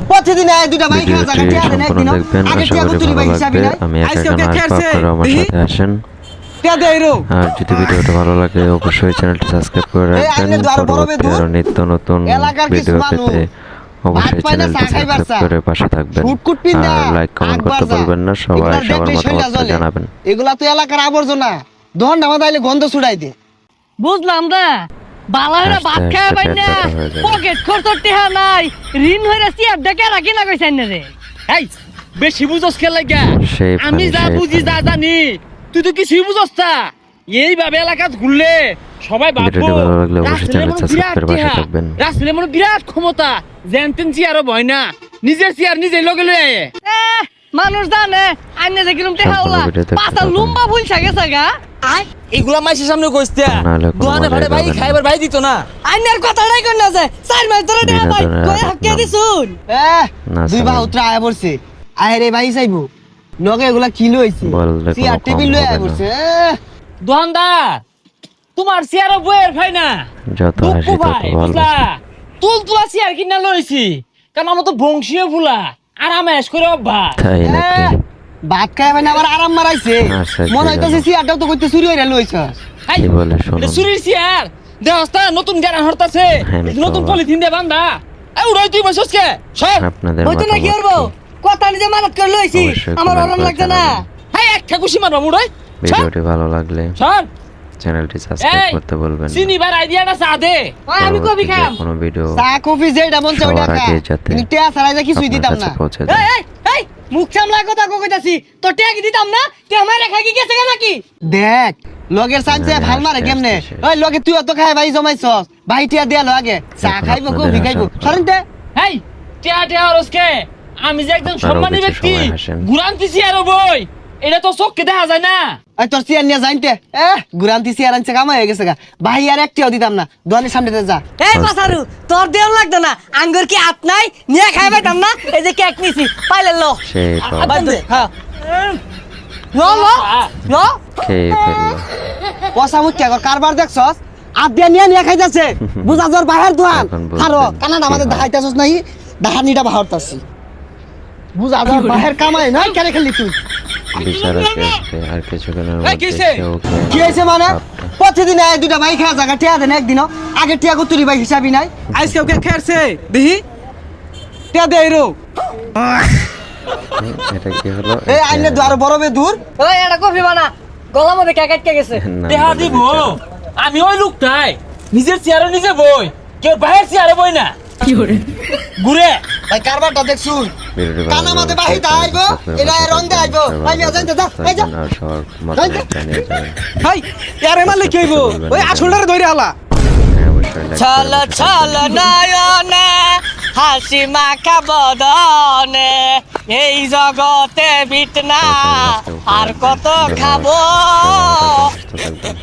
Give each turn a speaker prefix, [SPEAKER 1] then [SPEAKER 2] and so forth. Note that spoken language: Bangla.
[SPEAKER 1] প্রতিদিন এই দুটো ভাই খাওয়া জায়গা টিয়া দেন একদিন আগে টিয়া তুলি ভাই হিসাবে নাই
[SPEAKER 2] আজকে ওকে খেলছে আসেন
[SPEAKER 1] টিয়া দেইরো।
[SPEAKER 2] আর যদি ভিডিওটা ভালো লাগে অবশ্যই চ্যানেলটি সাবস্ক্রাইব করে রাখবেন পরবর্তী আরো নিত্য নতুন ভিডিও পেতে অবশ্যই চ্যানেলটি সাবস্ক্রাইব করে পাশে থাকবেন আর লাইক কমেন্ট করতে ভুলবেন না সবাই সবার মতামত জানাবেন
[SPEAKER 1] এগুলা তো এলাকার আবর্জনা দহন নামা দাইলে গন্ধ ছুড়াই দে
[SPEAKER 3] বুঝলাম না বালাহরা ভাত খায় পাই না পকেট খরচ টিহা নাই ঋণ হইরা সিয়ার ডেকে রাখি না কইছেন না রে
[SPEAKER 4] এই বেশি বুঝছস কে লাগা
[SPEAKER 2] সেই
[SPEAKER 4] আমি যা বুঝি যা জানি তুই তো কিছুই বুঝছস না এইভাবে এলাকাত ঘুরলে সবাই ভাববো
[SPEAKER 2] ভিডিওটি ভালো লাগলে অবশ্যই চ্যানেল সাবস্ক্রাইব করে পাশে থাকবেন
[SPEAKER 4] রাসেলের মনে বিরাট ক্ষমতা জেনতেন চেয়ারও ভয় না নিজের চেয়ার নিজে লগে লয়ে আয়
[SPEAKER 3] মানুষ জানে আইনে যে কিরম টেহা ওলা পাতা লম্বা ভুলছা গেছে গা
[SPEAKER 4] এগুলা মাইসের সামনে কইতে
[SPEAKER 2] নাহলে কোনো
[SPEAKER 4] দোকানে ভাড়ে ভাই খাইবার ভাই দিত না
[SPEAKER 3] আইনের কথাটাই কই না যে 4 মাস ধরে টেহা ভাই কই হক্কে দিছুন
[SPEAKER 1] দুই বা উতরা আয়া পড়ছে আয় রে ভাই চাইবো নগে এগুলা কি লইছে
[SPEAKER 2] বললে
[SPEAKER 1] চেয়ার
[SPEAKER 2] কোনো
[SPEAKER 1] টেবিল
[SPEAKER 2] কম
[SPEAKER 1] লয়ে আয়া
[SPEAKER 2] হবে না।
[SPEAKER 1] পড়ছে
[SPEAKER 4] দোকানদার তোমার চেয়ারও বইয়ের ভাই না
[SPEAKER 2] যত হাসি তত ভালো
[SPEAKER 4] তুলা চেয়ার কিনা লইছি কারণ আমার তো বংশীয় ফুলা আরামে এস করে অভ্যাস
[SPEAKER 2] তাই নাকি
[SPEAKER 1] ভাত খায় মানে আবার আরাম মারাইছে
[SPEAKER 2] আচ্ছা,
[SPEAKER 1] মনে হইতাছে চেয়ারটাও তো কইতে চুরি হইরা লইছস
[SPEAKER 4] এই,
[SPEAKER 2] কি বলে
[SPEAKER 4] এটা
[SPEAKER 2] শুনুন
[SPEAKER 4] চুরির চেয়ার দেহস্তা নতুন জ্ঞান হরতাছে
[SPEAKER 2] হ্যাঁ, আমি তো-
[SPEAKER 4] নতুন পলিথিন দিয়ে বান্ধা এই উড়াই তুই বসছস কে সর
[SPEAKER 2] আপনাদের
[SPEAKER 3] হইতো না কি করব কথা নিজে মানত করে লইছি
[SPEAKER 2] অবশ্যই
[SPEAKER 3] আমার
[SPEAKER 2] comment
[SPEAKER 3] আরাম
[SPEAKER 2] করে
[SPEAKER 3] লাগছে না
[SPEAKER 2] জানাবেন।
[SPEAKER 4] হাই একটা খুশি মারবা মুড়াই
[SPEAKER 2] ভিডিওটি ভালো লাগলে
[SPEAKER 4] সর
[SPEAKER 2] চ্যানেলটি সাবস্ক্রাইব
[SPEAKER 4] এই,
[SPEAKER 2] করতে বলবেন না
[SPEAKER 4] চিনিবার আইডিয়াটা চা দে
[SPEAKER 3] ওই আমি কবি
[SPEAKER 2] পরবর্তীতে
[SPEAKER 3] খাম
[SPEAKER 2] কোনো ভিডিও
[SPEAKER 1] চা কফি যেটা মন চাই ওইটা
[SPEAKER 2] সবার
[SPEAKER 1] খা
[SPEAKER 2] আগে যাতে
[SPEAKER 1] কিন্তু টিয়া ছাড়া যা কিছুই
[SPEAKER 2] আপনার
[SPEAKER 1] দিতাম
[SPEAKER 2] কাছে
[SPEAKER 1] না
[SPEAKER 2] পৌঁছে
[SPEAKER 3] এই
[SPEAKER 2] যায়
[SPEAKER 3] এই এই মুখ সামলা কথা কইতাছি তো টেক দিতাম না তে আমার রেখা কি গেছে নাকি
[SPEAKER 1] দেখ লগের সাইন্সে
[SPEAKER 2] না,
[SPEAKER 1] ভাল মারে
[SPEAKER 2] আস্তে
[SPEAKER 1] কেমনে
[SPEAKER 2] আস্তে শেষ।
[SPEAKER 1] ওই লগে তুই অত খায় ভাই জমাইছস ভাই টিয়া দেয়ালো আগে চা
[SPEAKER 2] এখন
[SPEAKER 1] খাইবো
[SPEAKER 2] আপনাদের
[SPEAKER 1] কফি খাইবো
[SPEAKER 2] হাসার
[SPEAKER 1] সরেন তে
[SPEAKER 4] হেই টিয়া টিয়া রসকে আমি যে একদম
[SPEAKER 2] আপনারাও
[SPEAKER 4] সম্মানী
[SPEAKER 2] কিছু
[SPEAKER 4] ব্যক্তি
[SPEAKER 2] সময় হাসেন।
[SPEAKER 4] গুরান্তি চেয়ার বই এটা তো চোখকে দেখা যায় না
[SPEAKER 1] ওই তোর চেয়ার নিয়ে যাইতে গুরান্তি চেয়ার আনছে কামাই হয়ে গেছে গা ভাই আর একটিও দিতাম না দোকানের সামনে যা
[SPEAKER 3] এই বাসারু তোর দেন লাগতো না আঙ্গুর কি হাত নাই নিয়ে খাইবাইতাম না এই যে কেক নিছি পাইলে লো
[SPEAKER 2] সেই
[SPEAKER 4] বাদ দে,
[SPEAKER 3] হ্যাঁ লো লো লো
[SPEAKER 2] খেয়ে ফেললো
[SPEAKER 1] পয়সা মুখ কারবার দেখছস আর দিয়ে নিয়ে নিয়ে খাইতাছে বুঝা জোর বাহার দোয়ান
[SPEAKER 2] এখন বুঝবেন
[SPEAKER 1] হারো কানাডা
[SPEAKER 2] কি
[SPEAKER 1] আমাদের
[SPEAKER 2] হয়।
[SPEAKER 1] দেখাইতাছস নাই দাহানিটা বাহারতাছি বুঝা জোর বাহার কামাই নাই কেন খেলি তুই
[SPEAKER 2] বিচার আছে আর কিছুক্ষণের
[SPEAKER 4] এই,
[SPEAKER 2] মধ্যে
[SPEAKER 4] কিসে?
[SPEAKER 2] কেউ
[SPEAKER 1] কি হয়েছে মানে প্রতিদিন এই দুটা ভাই খাওয়া জায়গা টিয়া দেন একদিনও আগে টিয়া তুলি ভাই হিসাবই নাই
[SPEAKER 5] আজকে ওকে খেলছে দেখি
[SPEAKER 1] টিয়া দেইরো
[SPEAKER 2] এটা কি হলো
[SPEAKER 1] এই আইনে দু আরো বড় বে দূর
[SPEAKER 3] ওই এটা কফি বানা গলা মধ্যে কেক আটকে গেছে
[SPEAKER 2] না,
[SPEAKER 4] দেহা
[SPEAKER 2] বলে
[SPEAKER 4] দিব
[SPEAKER 2] বিচার।
[SPEAKER 4] আমি ওই লোকটাই নিজের চেয়ারও নিজে বই কেউ বাইরের চেয়ারে বই না ঘুরে
[SPEAKER 1] ভাই কারবারটা দেখছুন
[SPEAKER 2] ভিডিওটি ভালো
[SPEAKER 1] কানা মাতে
[SPEAKER 2] লাগলে
[SPEAKER 1] বাহির দা আইবো
[SPEAKER 2] subscribe
[SPEAKER 1] এটা
[SPEAKER 2] করে
[SPEAKER 1] রং দে আইবো
[SPEAKER 2] পাশে
[SPEAKER 1] ভাই মিয়া যাইতে যা এই যা
[SPEAKER 2] থাকবেন আর সবার মতামত জানিয়ে যাবেন
[SPEAKER 5] হাই ইয়ারে মারলে কি হইব ওই আসলটারে ধরে হালা
[SPEAKER 2] হ্যাঁ, অবশ্যই like
[SPEAKER 3] চল
[SPEAKER 2] করবেন,
[SPEAKER 3] চল নয়নে হাসি মাখা বদনে এই জগতে বিট না আর কত খাবো
[SPEAKER 2] সুস্থ থাকবেন।